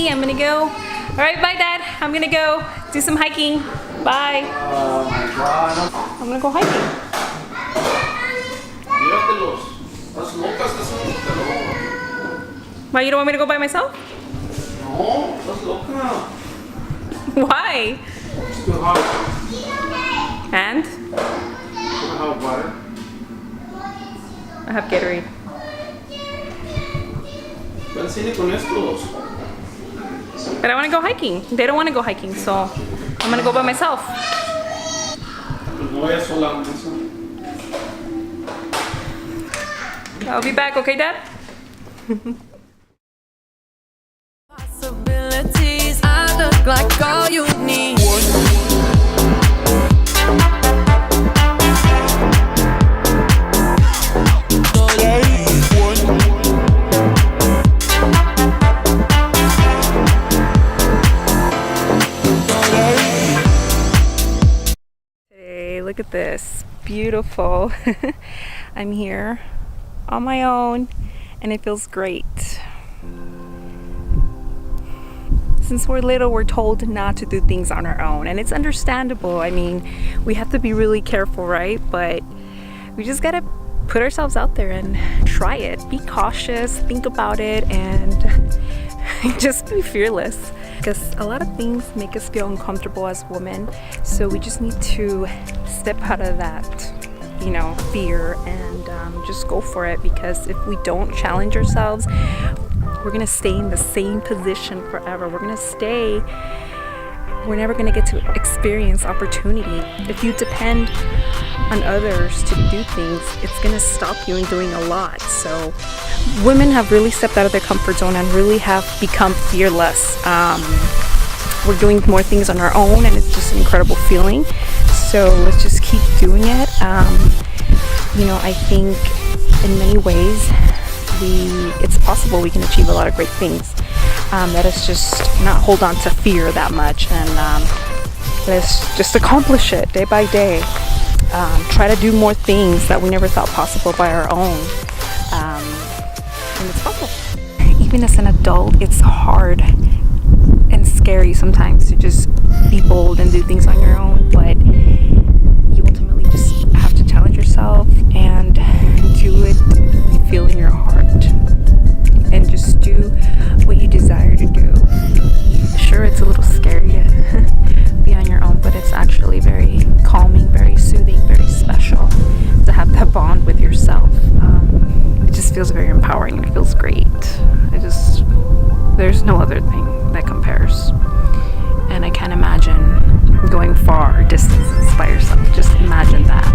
busy. I'm gonna go. All right, bye, Dad. I'm gonna go do some hiking. Bye. Oh my God. I'm gonna go hiking. Why, you don't want me to go by myself? No, estás loca. Why? It's too hot. And How about I have Gatorade. Ve al cine con estos. But I want to go hiking. They don't want to go hiking, so I'm gonna go by myself. Pues no vayas sola, Vanessa. I'll be back, okay, Dad? Possibilities, I look like all you need. Hey, look at this. Beautiful. I'm here on my own and it feels great. Since we're little, we're told not to do things on our own, and it's understandable. I mean, we have to be really careful, right? But we just gotta put ourselves out there and try it. Be cautious, think about it, and just be fearless. Because a lot of things make us feel uncomfortable as women, so we just need to step out of that, you know, fear and just go for it. Because if we don't challenge ourselves, we're gonna stay in the same position forever. We're never gonna get to experience opportunity. If you depend on others to do things, it's gonna stop you in doing a lot. So women have really stepped out of their comfort zone and really have become fearless. We're doing more things on our own, and it's just an incredible feeling. So let's just keep doing it. You know, I think in many ways it's possible we can achieve a lot of great things. Let us just not hold on to fear that much, and let's just accomplish it day by day. Try to do more things that we never thought possible by our own, and it's possible. Even as an adult, it's hard and scary sometimes to just be bold and do things on your own, but you ultimately just have to challenge yourself and do it feel in your heart, and just do what you desire to do. Sure, it's a little scary to be on your own, but it's actually very calming, very soothing, very special to have that bond with yourself. It just feels very empowering and it feels great. There's no other thing that compares, and I can't imagine going far distances by yourself. Just imagine that.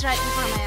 Right before my